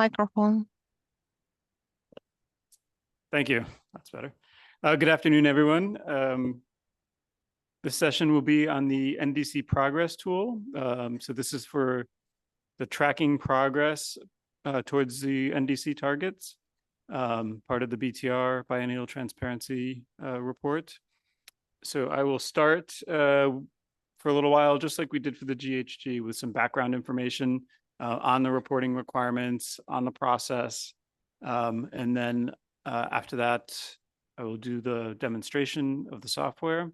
microphone. Thank you. That's better. Good afternoon, everyone. This session will be on the NDC progress tool. So this is for the tracking progress towards the NDC targets, part of the BTR, Biennial Transparency Report. So I will start for a little while, just like we did for the GHG, with some background information on the reporting requirements, on the process, and then after that, I will do the demonstration of the software.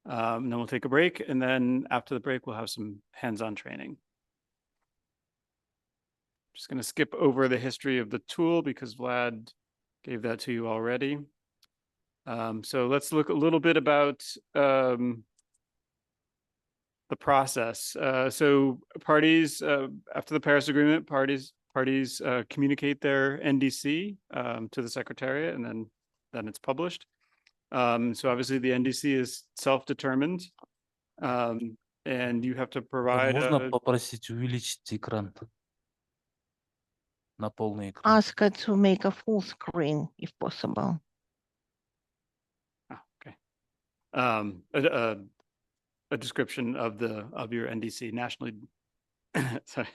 And then we'll take a break. And then after the break, we'll have some hands-on training. Just going to skip over the history of the tool because Vlad gave that to you already. So let's look a little bit about the process. So parties, after the Paris Agreement, parties communicate their NDC to the Secretariat, and then it's published. So obviously the NDC is self-determined, and you have to provide. Можно попросить увеличить экран на полный экран? Ask her to make a full screen if possible. Oh, okay. A description of your NDC nationally. Sorry,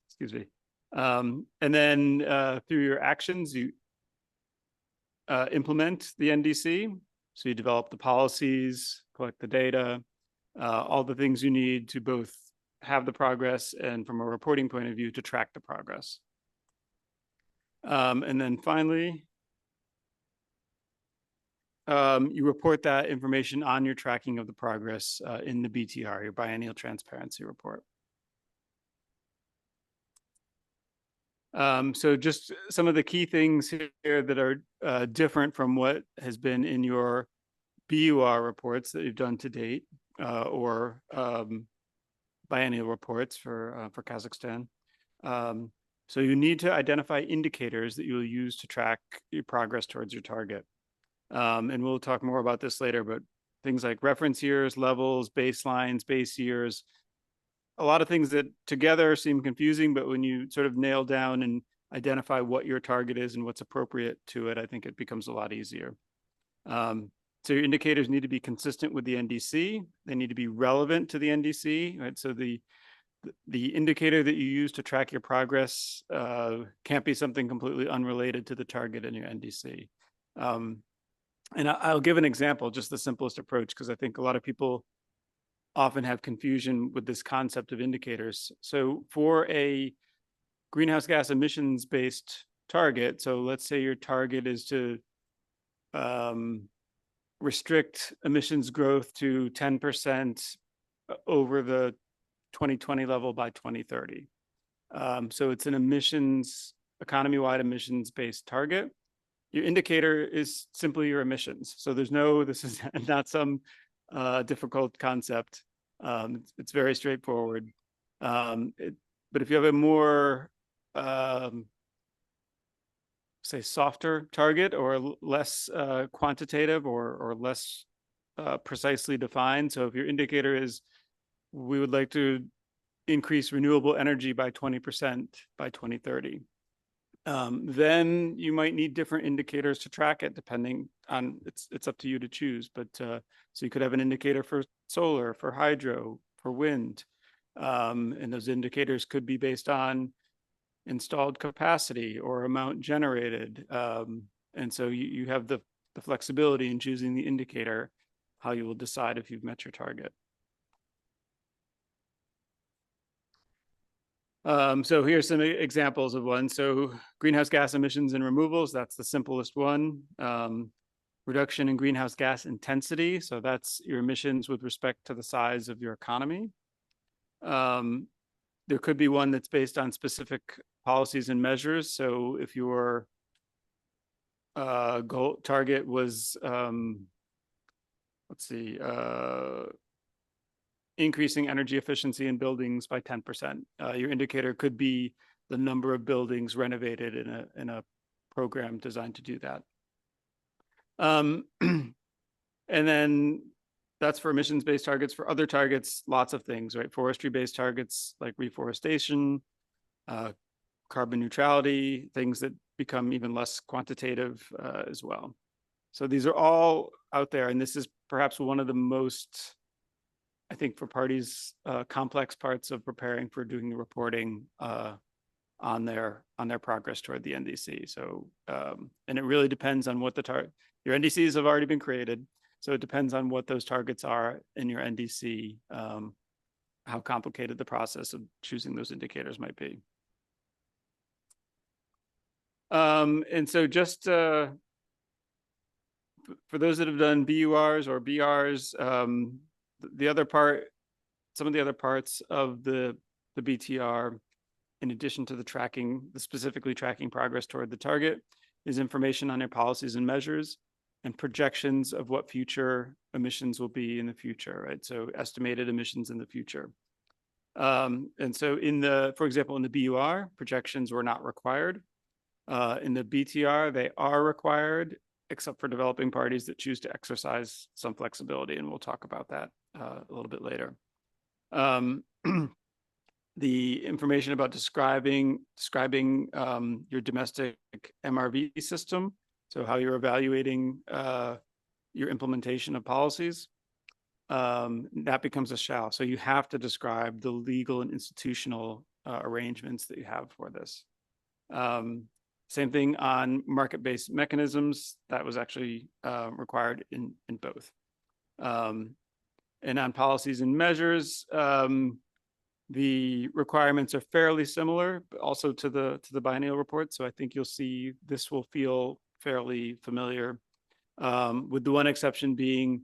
excuse me. And then through your actions, you implement the NDC. So you develop the policies, collect the data, all the things you need to both have the progress and from a reporting point of view to track the progress. And then finally, you report that information on your tracking of the progress in the BTR, your Biennial Transparency Report. So just some of the key things here that are different from what has been in your BUR reports that you've done to date, or biennial reports for Kazakhstan. So you need to identify indicators that you will use to track your progress towards your target. And we'll talk more about this later, but things like reference years, levels, baselines, base years, a lot of things that together seem confusing, but when you sort of nail down and identify what your target is and what's appropriate to it, I think it becomes a lot easier. So your indicators need to be consistent with the NDC. They need to be relevant to the NDC, right? So the indicator that you use to track your progress can't be something completely unrelated to the target in your NDC. And I'll give an example, just the simplest approach, because I think a lot of people often have confusion with this concept of indicators. So for a greenhouse gas emissions based target, so let's say your target is to restrict emissions growth to 10% over the 2020 level by 2030. So it's an economy-wide emissions based target. Your indicator is simply your emissions. So this is not some difficult concept. It's very straightforward. But if you have a more, say, softer target or less quantitative or less precisely defined, so if your indicator is, we would like to increase renewable energy by 20% by 2030. Then you might need different indicators to track it, depending on, it's up to you to choose. But so you could have an indicator for solar, for hydro, for wind. And those indicators could be based on installed capacity or amount generated. And so you have the flexibility in choosing the indicator, how you will decide if you've met your target. So here's some examples of one. So greenhouse gas emissions and removals, that's the simplest one. Reduction in greenhouse gas intensity. So that's your emissions with respect to the size of your economy. There could be one that's based on specific policies and measures. So if your goal target was, let's see, increasing energy efficiency in buildings by 10%. Your indicator could be the number of buildings renovated in a program designed to do that. And then that's for emissions-based targets. For other targets, lots of things, right? Forestry-based targets like reforestation, carbon neutrality, things that become even less quantitative as well. So these are all out there, and this is perhaps one of the most, I think, for parties, complex parts of preparing for doing the reporting on their progress toward the NDC. So, and it really depends on what your NDCs have already been created. So it depends on what those targets are in your NDC, how complicated the process of choosing those indicators might be. And so just for those that have done BURs or BRs, the other part, some of the other parts of the BTR, in addition to the specifically tracking progress toward the target, is information on your policies and measures and projections of what future emissions will be in the future, right? So estimated emissions in the future. And so for example, in the BUR, projections were not required. In the BTR, they are required, except for developing parties that choose to exercise some flexibility, and we'll talk about that a little bit later. The information about describing your domestic MRV system, so how you're evaluating your implementation of policies, that becomes a shall. So you have to describe the legal and institutional arrangements that you have for this. Same thing on market-based mechanisms. That was actually required in both. And on policies and measures, the requirements are fairly similar, but also to the biennial report. So I think you'll see this will feel fairly familiar, with the one exception being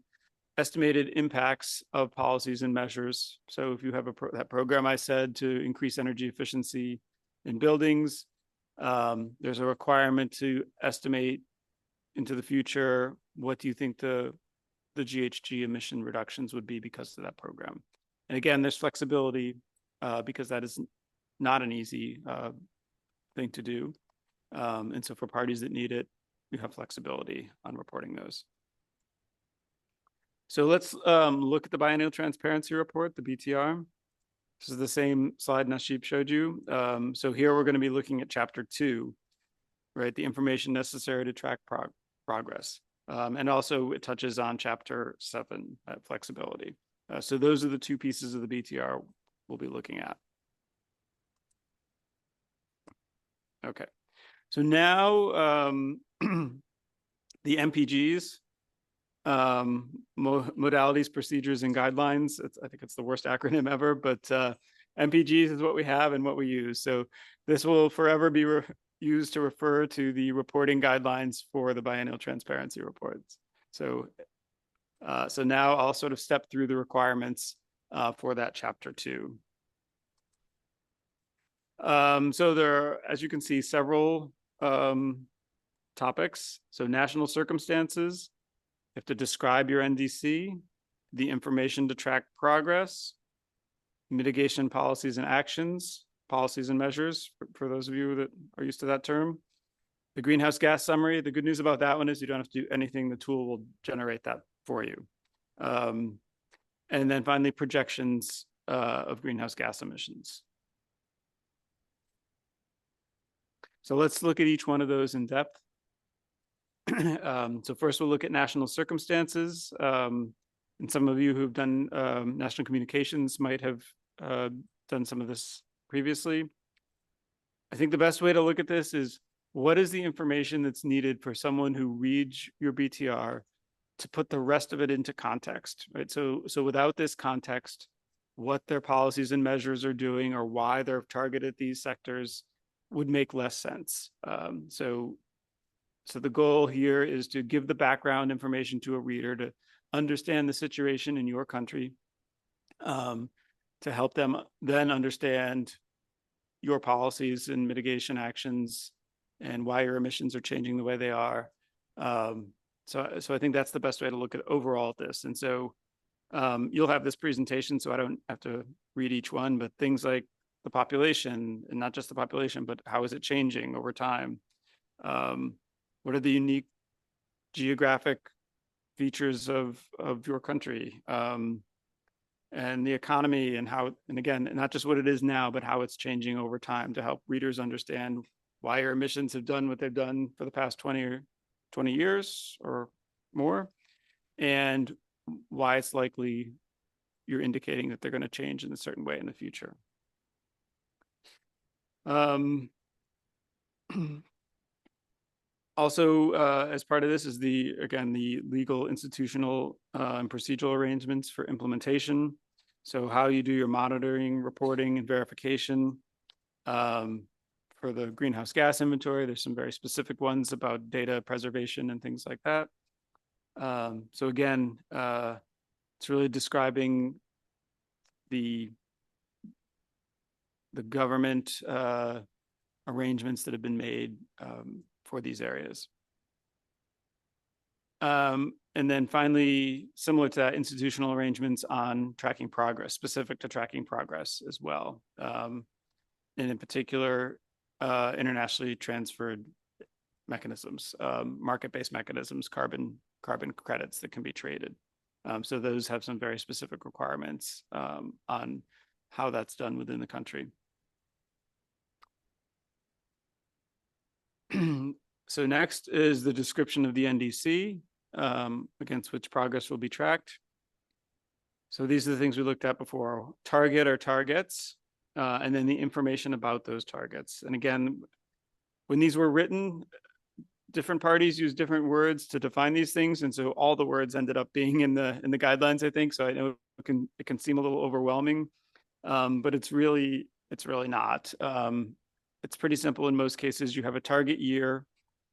estimated impacts of policies and measures. So if you have that program I said to increase energy efficiency in buildings, there's a requirement to estimate into the future, what do you think the GHG emission reductions would be because of that program? And again, there's flexibility because that is not an easy thing to do. And so for parties that need it, you have flexibility on reporting those. So let's look at the Biennial Transparency Report, the BTR. This is the same slide Nasheep showed you. So here we're going to be looking at Chapter 2, right? The information necessary to track progress. And also it touches on Chapter 7, flexibility. So those are the two pieces of the BTR we'll be looking at. Okay, so now the MPGs, modalities, procedures, and guidelines. I think it's the worst acronym ever, but MPGs is what we have and what we use. So this will forever be used to refer to the reporting guidelines for the Biennial Transparency Reports. So so now I'll sort of step through the requirements for that Chapter 2. So there are, as you can see, several topics. So national circumstances, you have to describe your NDC, the information to track progress, mitigation policies and actions, policies and measures, for those of you that are used to that term. The greenhouse gas summary, the good news about that one is you don't have to do anything. The tool will generate that for you. And then finally, projections of greenhouse gas emissions. So let's look at each one of those in depth. So first we'll look at national circumstances. And some of you who've done national communications might have done some of this previously. I think the best way to look at this is, what is the information that's needed for someone who reads your BTR to put the rest of it into context, right? So without this context, what their policies and measures are doing or why they're targeted these sectors would make less sense. So the goal here is to give the background information to a reader to understand the situation in your country, to help them then understand your policies and mitigation actions and why your emissions are changing the way they are. So I think that's the best way to look at overall this. And so you'll have this presentation, so I don't have to read each one, but things like the population, and not just the population, but how is it changing over time? What are the unique geographic features of your country? and the economy and how, and again, not just what it is now, but how it's changing over time to help readers understand why your emissions have done what they've done for the past 20 years or more, and why it's likely you're indicating that they're going to change in a certain way in the future. Also, as part of this is the legal, institutional, and procedural arrangements for implementation. So how you do your monitoring, reporting, and verification. For the greenhouse gas inventory, there's some very specific ones about data preservation and things like that. So again, it's really describing the government arrangements that have been made for these areas. And then finally, similar to that, institutional arrangements on tracking progress, specific to tracking progress as well. And in particular, internationally transferred mechanisms, market-based mechanisms, carbon credits that can be traded. So those have some very specific requirements on how that's done within the country. So next is the description of the NDC, against which progress will be tracked. So these are the things we looked at before: target or targets, and then the information about those targets. And again, when these were written, different parties use different words to define these things, and so all the words ended up being in the guidelines, I think. So I know it can seem a little overwhelming, but it's really not. It's pretty simple in most cases. You have a target year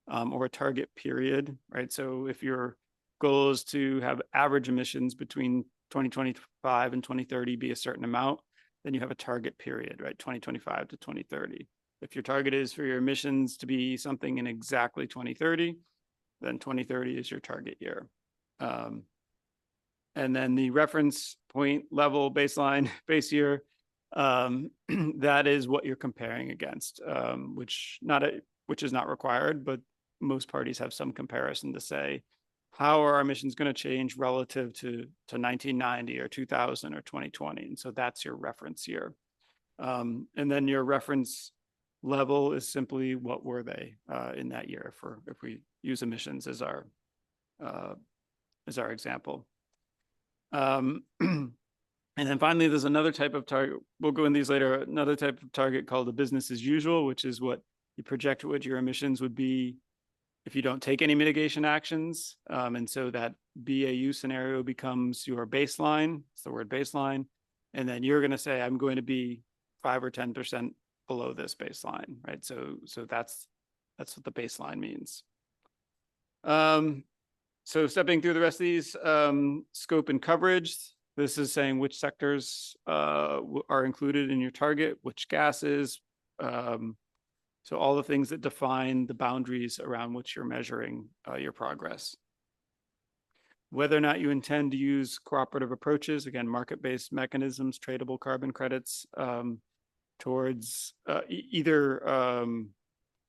or a target period, right? So if your goal is to have average emissions between 2025 and 2030 be a certain amount, then you have a target period, right? 2025 to 2030. If your target is for your emissions to be something in exactly 2030, then 2030 is your target year. And then the reference point level baseline base year, that is what you're comparing against, which is not required, but most parties have some comparison to say, how are our emissions going to change relative to 1990 or 2000 or 2020? And so that's your reference year. And then your reference level is simply what were they in that year, for if we use emissions as our example. And then finally, there's another type of target. We'll go in these later. Another type of target called the business as usual, which is what you project what your emissions would be if you don't take any mitigation actions. And so that BAU scenario becomes your baseline. It's the word baseline. And then you're going to say, I'm going to be 5 or 10% below this baseline, right? So that's what the baseline means. So stepping through the rest of these, scope and coverage. This is saying which sectors are included in your target, which gases. So all the things that define the boundaries around which you're measuring your progress. Whether or not you intend to use cooperative approaches, again, market-based mechanisms, tradable carbon credits, towards either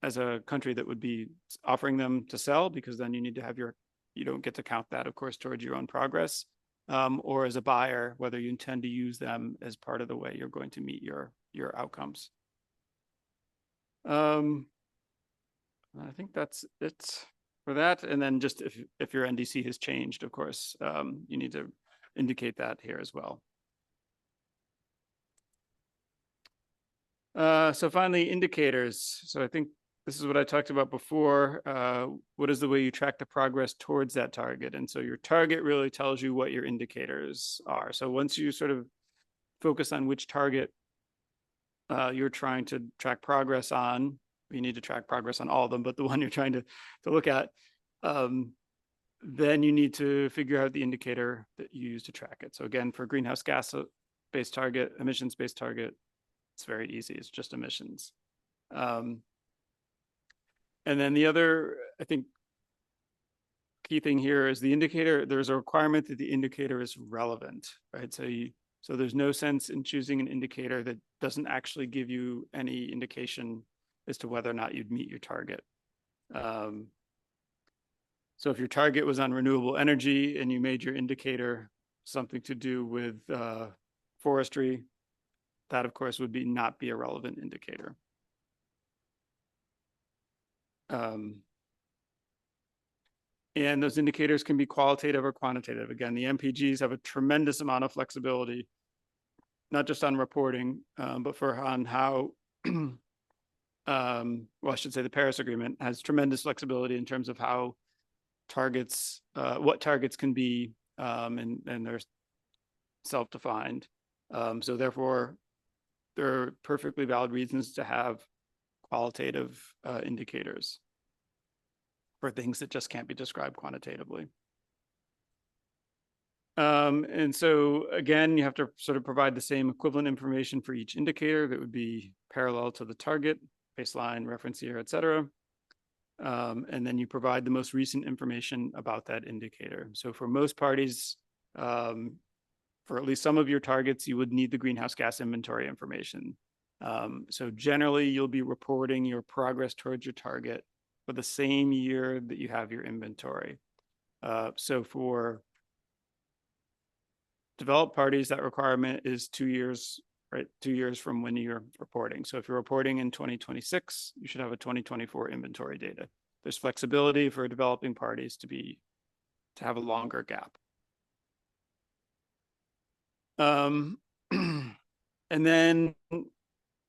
as a country that would be offering them to sell, because then you need to have you don't get to count that, of course, towards your own progress. Or as a buyer, whether you intend to use them as part of the way you're going to meet your outcomes. I think that's it for that. And then just if your NDC has changed, of course, you need to indicate that here as well. So finally, indicators. So I think this is what I talked about before. What is the way you track the progress towards that target? And so your target really tells you what your indicators are. So once you sort of focus on which target you're trying to track progress on, you need to track progress on all of them, but the one you're trying to look at, then you need to figure out the indicator that you use to track it. So again, for greenhouse gas-based target, emissions-based target, it's very easy. It's just emissions. And then the other, I think, key thing here is the indicator. There's a requirement that the indicator is relevant, right? So there's no sense in choosing an indicator that doesn't actually give you any indication as to whether or not you'd meet your target. So if your target was on renewable energy and you made your indicator something to do with forestry, that of course would not be a relevant indicator. And those indicators can be qualitative or quantitative. Again, the MPGs have a tremendous amount of flexibility, not just on reporting, but on how, well, I should say the Paris Agreement has tremendous flexibility in terms of how targets, what targets can be, and they're self-defined. So therefore, there are perfectly valid reasons to have qualitative indicators for things that just can't be described quantitatively. And so again, you have to sort of provide the same equivalent information for each indicator that would be parallel to the target, baseline, reference year, et cetera. And then you provide the most recent information about that indicator. So for most parties, for at least some of your targets, you would need the greenhouse gas inventory information. So generally, you'll be reporting your progress towards your target for the same year that you have your inventory. So for developed parties, that requirement is 2 years, right? 2 years from when you're reporting. So if you're reporting in 2026, you should have a 2024 inventory data. There's flexibility for developing parties to have a longer gap. And then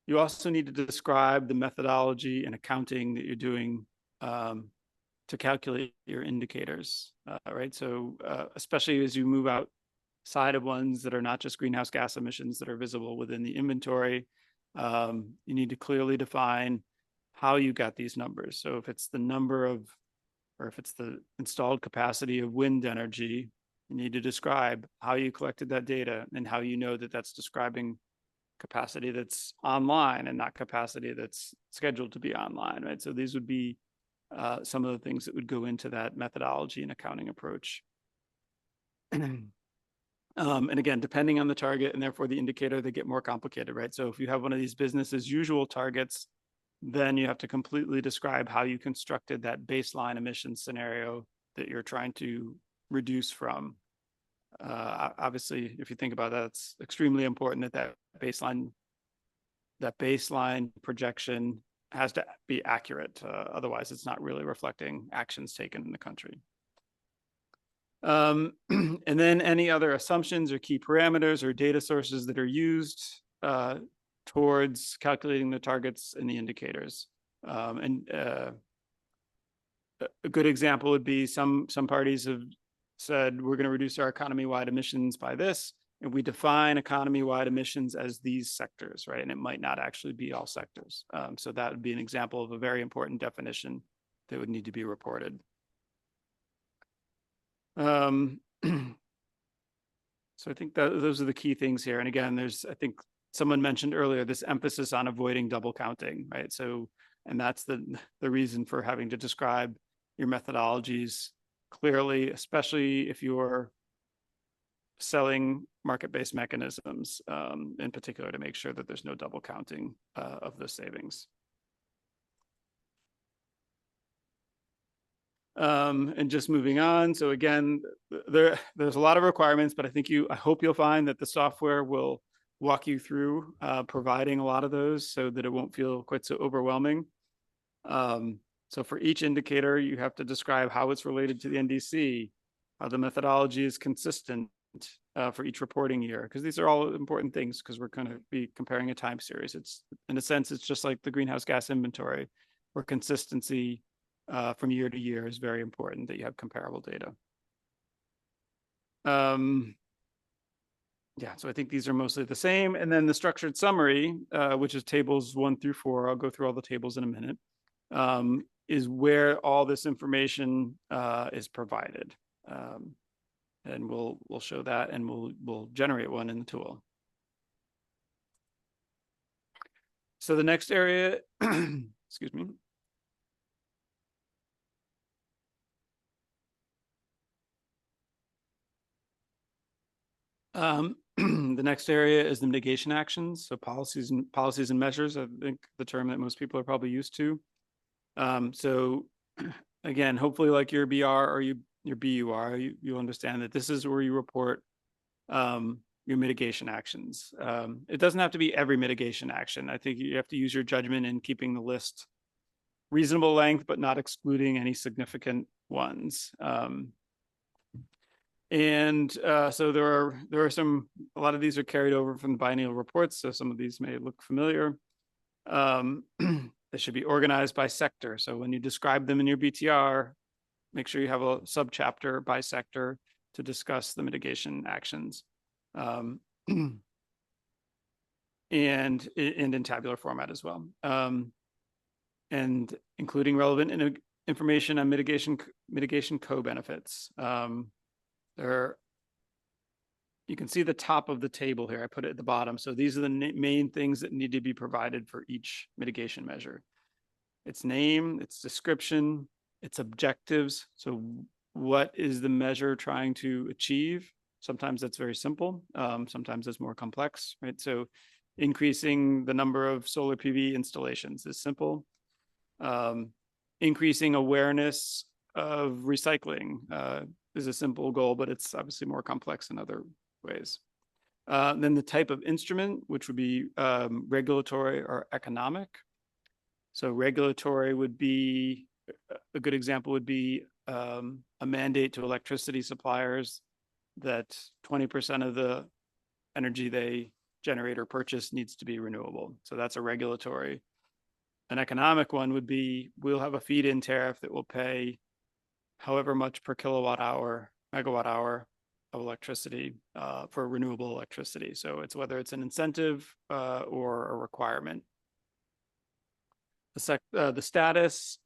you also need to describe the methodology and accounting that you're doing to calculate your indicators, right? So especially as you move outside of ones that are not just greenhouse gas emissions that are visible within the inventory, you need to clearly define how you got these numbers. So if it's the number of, or if it's the installed capacity of wind energy, you need to describe how you collected that data and how you know that that's describing capacity that's online and not capacity that's scheduled to be online, right? So these would be some of the things that would go into that methodology and accounting approach. And again, depending on the target and therefore the indicator, they get more complicated, right? So if you have one of these business as usual targets, then you have to completely describe how you constructed that baseline emission scenario that you're trying to reduce from. Obviously, if you think about that, it's extremely important that baseline projection has to be accurate. Otherwise, it's not really reflecting actions taken in the country. And then any other assumptions or key parameters or data sources that are used towards calculating the targets and the indicators. A good example would be some parties have said, we're going to reduce our economy-wide emissions by this, and we define economy-wide emissions as these sectors, right? And it might not actually be all sectors. So that would be an example of a very important definition that would need to be reported. So I think that those are the key things here. And again, I think someone mentioned earlier, this emphasis on avoiding double counting, right? So, and that's the reason for having to describe your methodologies clearly, especially if you're selling market-based mechanisms, in particular, to make sure that there's no double counting of the savings. And just moving on. So again, there's a lot of requirements, but I hope you'll find that the software will walk you through providing a lot of those so that it won't feel quite so overwhelming. So for each indicator, you have to describe how it's related to the NDC, how the methodology is consistent for each reporting year, because these are all important things because we're going to be comparing a time series. It's, in a sense, it's just like the greenhouse gas inventory, where consistency from year to year is very important, that you have comparable data. Yeah, so I think these are mostly the same. And then the structured summary, which is tables 1 through 4, I'll go through all the tables in a minute, is where all this information is provided. And we'll show that, and we'll generate one in the tool. So the next area, excuse me. The next area is the mitigation actions. So policies and measures, I think the term that most people are probably used to. So again, hopefully like your BR or your BUR, you understand that this is where you report your mitigation actions. It doesn't have to be every mitigation action. I think you have to use your judgment in keeping the list reasonable length, but not excluding any significant ones. So there are a lot of these are carried over from the biennial reports. So some of these may look familiar. They should be organized by sector. So when you describe them in your BTR, make sure you have a subchapter by sector to discuss the mitigation actions. And in tabular format as well. And including relevant information on mitigation co-benefits. You can see the top of the table here. I put it at the bottom. So these are the main things that need to be provided for each mitigation measure. Its name, its description, its objectives. So what is the measure trying to achieve? Sometimes that's very simple. Sometimes it's more complex, right? So increasing the number of solar PV installations is simple. Increasing awareness of recycling is a simple goal, but it's obviously more complex in other ways. Then the type of instrument, which would be regulatory or economic. So regulatory would be, a good example would be a mandate to electricity suppliers that 20% of the energy they generate or purchase needs to be renewable. So that's a regulatory. An economic one would be, we'll have a feed-in tariff that will pay however much per kilowatt hour, megawatt hour of electricity for renewable electricity. So it's whether it's an incentive or a requirement. The status,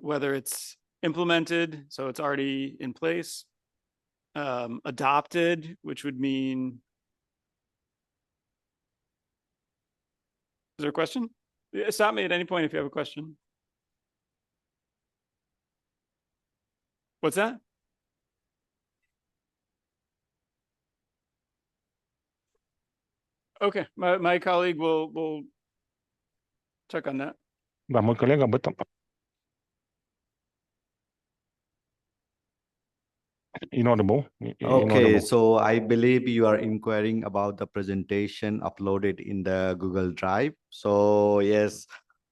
whether it's implemented, so it's already in place, adopted, which would mean, is there a question? Stop me at any point if you have a question. What's that? Okay, my colleague will check on that. Да, мой коллега об этом. Inaudible. Okay, so I believe you are inquiring about the presentation uploaded in the Google Drive. So yes,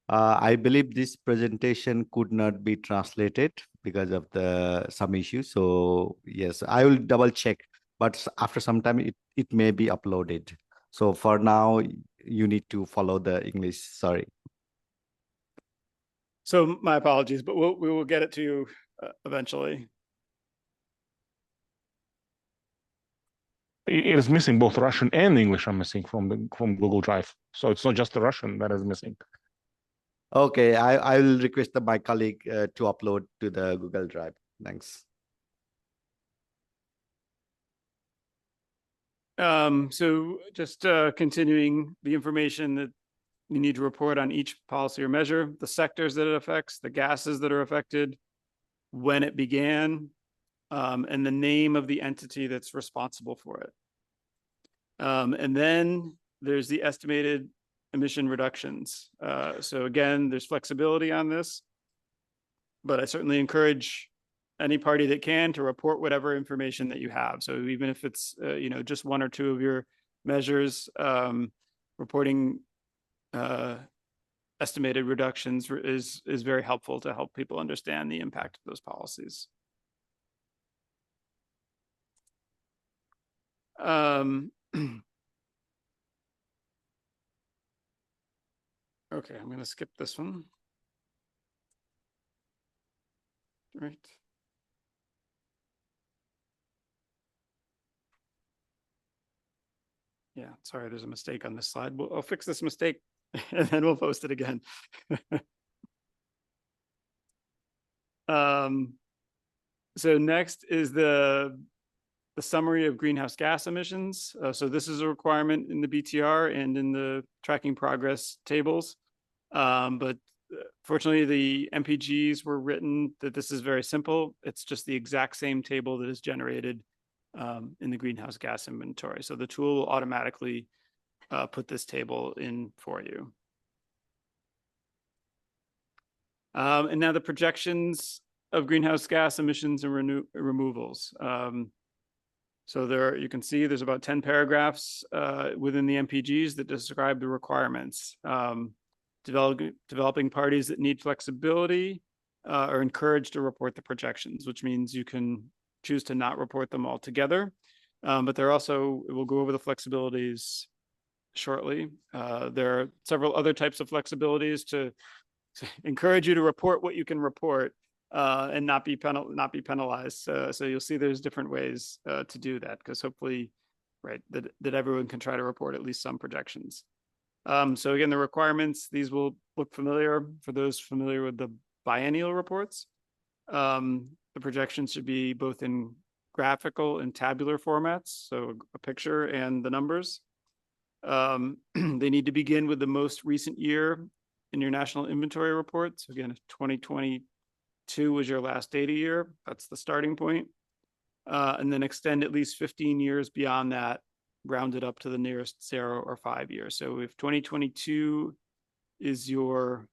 I believe this presentation could not be translated because of some issues. So yes, I will double check, but after some time it may be uploaded. So for now, you need to follow the English, sorry. So my apologies, but we will get it to you eventually. It is missing both Russian and English. I'm missing from Google Drive, so it's not just the Russian that is missing. Okay, I will request my colleague to upload to the Google Drive. Thanks. So just continuing the information that you need to report on each policy or measure, the sectors that it affects, the gases that are affected, when it began, and the name of the entity that's responsible for it. And then there's the estimated emission reductions. So again, there's flexibility on this, but I certainly encourage any party that can to report whatever information that you have. So even if it's just one or two of your measures, reporting estimated reductions is very helpful to help people understand the impact of those policies. Okay, I'm going to skip this one. Right. Yeah, sorry, there's a mistake on this slide. I'll fix this mistake and then we'll post it again. So next is the summary of greenhouse gas emissions. So this is a requirement in the BTR and in the tracking progress tables. But fortunately, the MPGs were written that this is very simple. It's just the exact same table that is generated in the greenhouse gas inventory. So the tool will automatically put this table in for you. And now the projections of greenhouse gas emissions and removals. So there, you can see there's about 10 paragraphs within the MPGs that describe the requirements. Developing parties that need flexibility are encouraged to report the projections, which means you can choose to not report them altogether. But they're also, we'll go over the flexibilities shortly. There are several other types of flexibilities to encourage you to report what you can report and not be penalized. So you'll see there's different ways to do that, because hopefully, right, that everyone can try to report at least some projections. So again, the requirements, these will look familiar for those familiar with the biennial reports. The projections should be both in graphical and tabular formats, so a picture and the numbers. They need to begin with the most recent year in your national inventory report. So again, if 2022 was your last data year, that's the starting point. And then extend at least 15 years beyond that, rounded up to the nearest 0 or 5 years. So if 2022 is your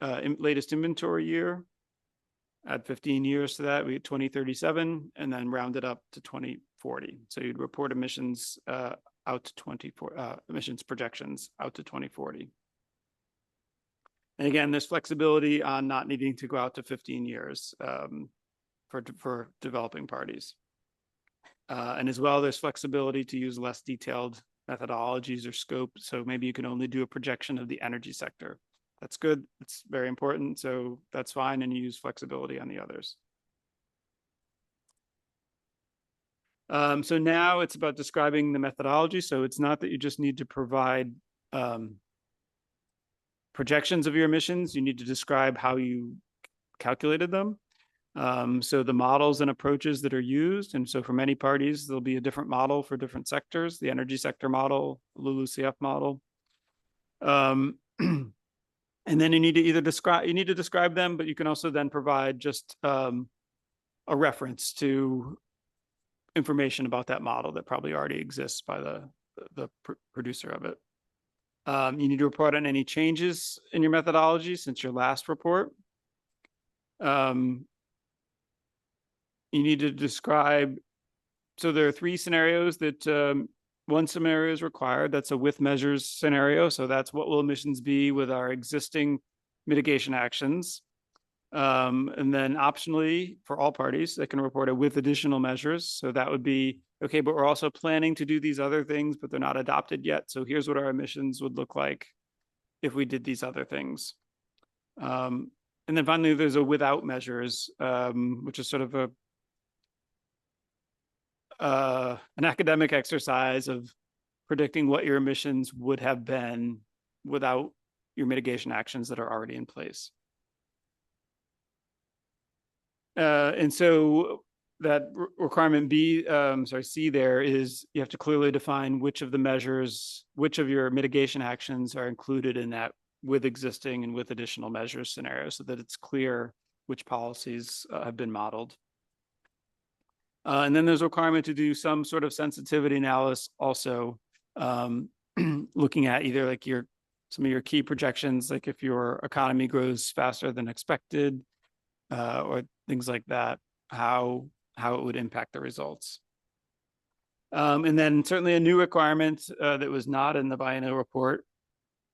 latest inventory year, add 15 years to that, we get 2037, and then round it up to 2040. So you'd report emissions out to emissions projections out to 2040. And again, there's flexibility on not needing to go out to 15 years for developing parties. And as well, there's flexibility to use less detailed methodologies or scope. So maybe you can only do a projection of the energy sector. That's good. It's very important. So that's fine. And you use flexibility on the others. So now it's about describing the methodology. So it's not that you just need to provide projections of your emissions. You need to describe how you calculated them. So the models and approaches that are used. And so for many parties, there'll be a different model for different sectors, the energy sector model, LULUCF model. And then you need to either describe them, but you can also then provide just a reference to information about that model that probably already exists by the producer of it. You need to report on any changes in your methodology since your last report. You need to describe, so there are 3 scenarios that one scenario is required. That's a with measures scenario. So that's what will emissions be with our existing mitigation actions. And then optionally for all parties, they can report it with additional measures. So that would be, okay, but we're also planning to do these other things, but they're not adopted yet. So here's what our emissions would look like if we did these other things. And then finally, there's a without measures, which is sort of an academic exercise of predicting what your emissions would have been without your mitigation actions that are already in place. And so that requirement C there is you have to clearly define which of the measures, which of your mitigation actions are included in that with existing and with additional measures scenario, so that it's clear which policies have been modeled. And then there's a requirement to do some sort of sensitivity analysis also, looking at either like some of your key projections, like if your economy grows faster than expected, or things like that, how it would impact the results. And then certainly a new requirement that was not in the biennial report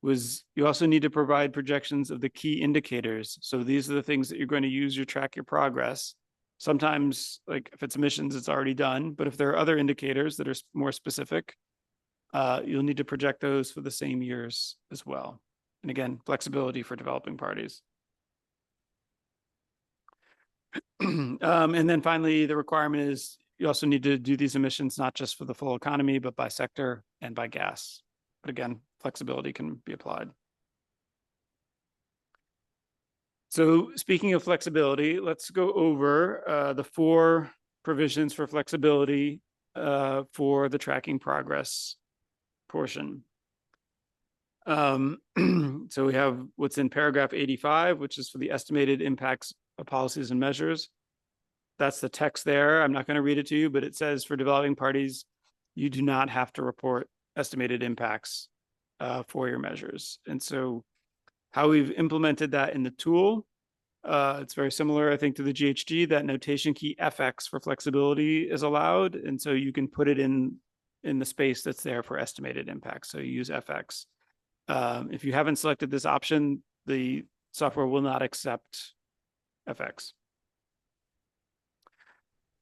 was you also need to provide projections of the key indicators. So these are the things that you're going to use to track your progress. Sometimes, like if it's emissions, it's already done. But if there are other indicators that are more specific, you'll need to project those for the same years as well. And again, flexibility for developing parties. And then finally, the requirement is you also need to do these emissions not just for the full economy, but by sector and by gas. But again, flexibility can be applied. So speaking of flexibility, let's go over the 4 provisions for flexibility for the tracking progress portion. So we have what's in paragraph 85, which is for the estimated impacts of policies and measures. That's the text there. I'm not going to read it to you, but it says for developing parties, you do not have to report estimated impacts for your measures. And so how we've implemented that in the tool It's very similar, I think, to the GHG. That notation key FX for flexibility is allowed. And so you can put it in the space that's there for estimated impact. So you use FX. If you haven't selected this option, the software will not accept FX.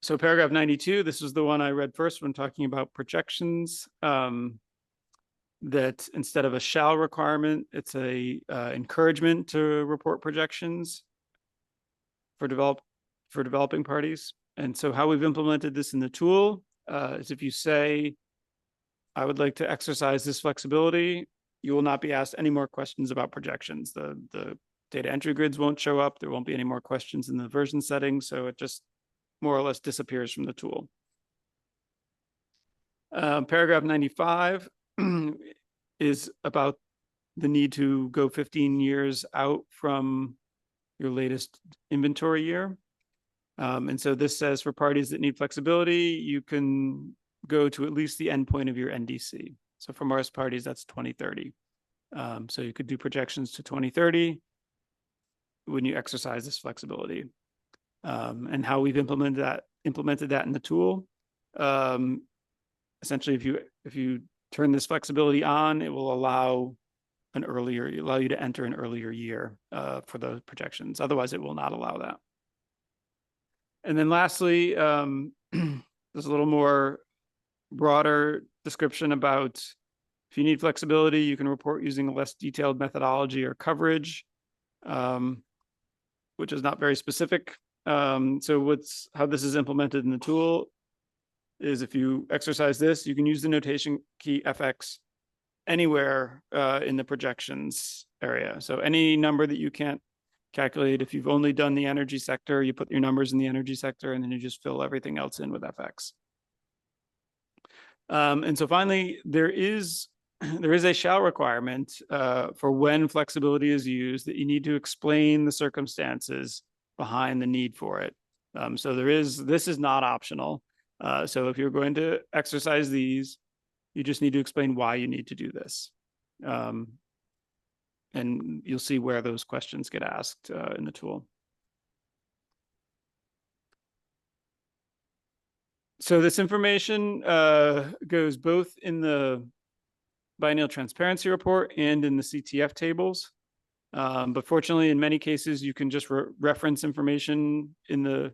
So paragraph 92, this is the one I read first when talking about projections, that instead of a shall requirement, it's a encouragement to report projections for developing parties. And so how we've implemented this in the tool is if you say, I would like to exercise this flexibility, you will not be asked any more questions about projections. The data entry grids won't show up. There won't be any more questions in the version settings. So it just more or less disappears from the tool. Paragraph 95 is about the need to go 15 years out from your latest inventory year. And so this says for parties that need flexibility, you can go to at least the endpoint of your NDC. So for most parties, that's 2030. So you could do projections to 2030 when you exercise this flexibility. And how we've implemented that in the tool. Essentially, if you turn this flexibility on, it will allow you to enter an earlier year for the projections. Otherwise, it will not allow that. And then lastly, there's a little more broader description about if you need flexibility, you can report using a less detailed methodology or coverage, which is not very specific. So how this is implemented in the tool is if you exercise this, you can use the notation key FX anywhere in the projections area. So any number that you can't calculate, if you've only done the energy sector, you put your numbers in the energy sector and then you just fill everything else in with FX. And so finally, there is a shall requirement for when flexibility is used that you need to explain the circumstances behind the need for it. So this is not optional. So if you're going to exercise these, you just need to explain why you need to do this. And you'll see where those questions get asked in the tool. So this information goes both in the Biennial Transparency Report and in the CTF tables. But fortunately, in many cases, you can just reference information in the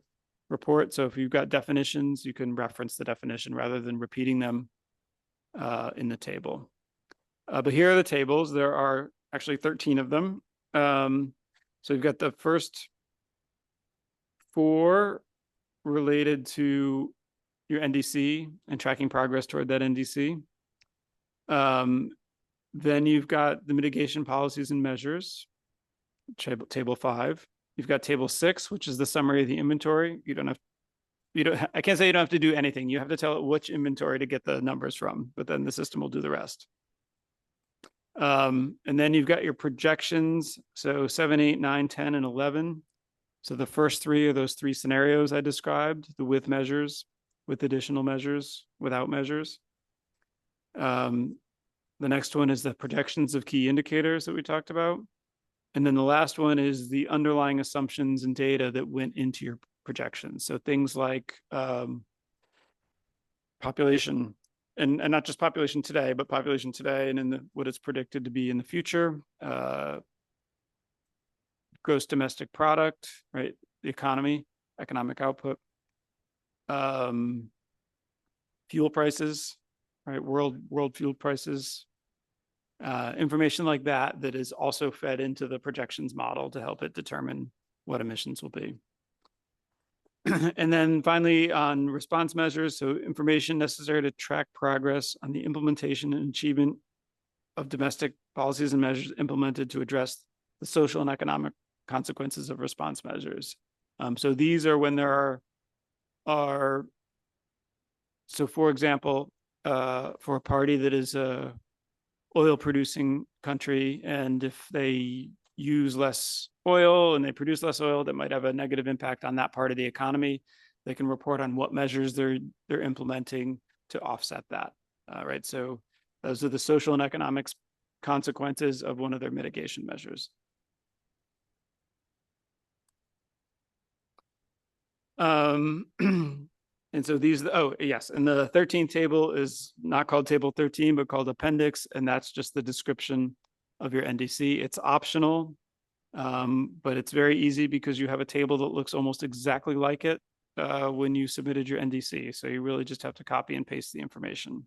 report. So if you've got definitions, you can reference the definition rather than repeating them in the table. But here are the tables. There are actually 13 of them. So you've got the first 4 related to your NDC and tracking progress toward that NDC. Then you've got the mitigation policies and measures, table 5. You've got table 6, which is the summary of the inventory. I can't say you don't have to do anything. You have to tell it which inventory to get the numbers from, but then the system will do the rest. And then you've got your projections. So 7, 8, 9, 10, and 11. So the first 3 are those 3 scenarios I described, the with measures, with additional measures, without measures. The next one is the projections of key indicators that we talked about. And then the last one is the underlying assumptions and data that went into your projections. So things like population, and not just population today, but population today and in what it's predicted to be in the future. Gross domestic product, right? The economy, economic output. Fuel prices, right? World fuel prices. Information like that is also fed into the projections model to help it determine what emissions will be. And then finally on response measures, so information necessary to track progress on the implementation and achievement of domestic policies and measures implemented to address the social and economic consequences of response measures. So these are when there are so for example, for a party that is a oil producing country, and if they use less oil and they produce less oil, that might have a negative impact on that part of the economy. They can report on what measures they're implementing to offset that, right? So those are the social and economic consequences of one of their mitigation measures. And so these, oh, yes, and the 13th table is not called table 13, but called appendix, and that's just the description of your NDC. It's optional, but it's very easy because you have a table that looks almost exactly like it when you submitted your NDC. So you really just have to copy and paste the information.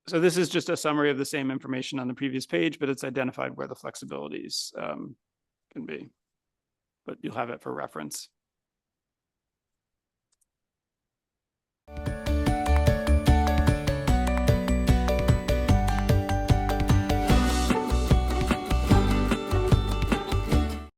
So this is just a summary of the same information on the previous page, but it's identified where the flexibilities can be. But you'll have it for reference.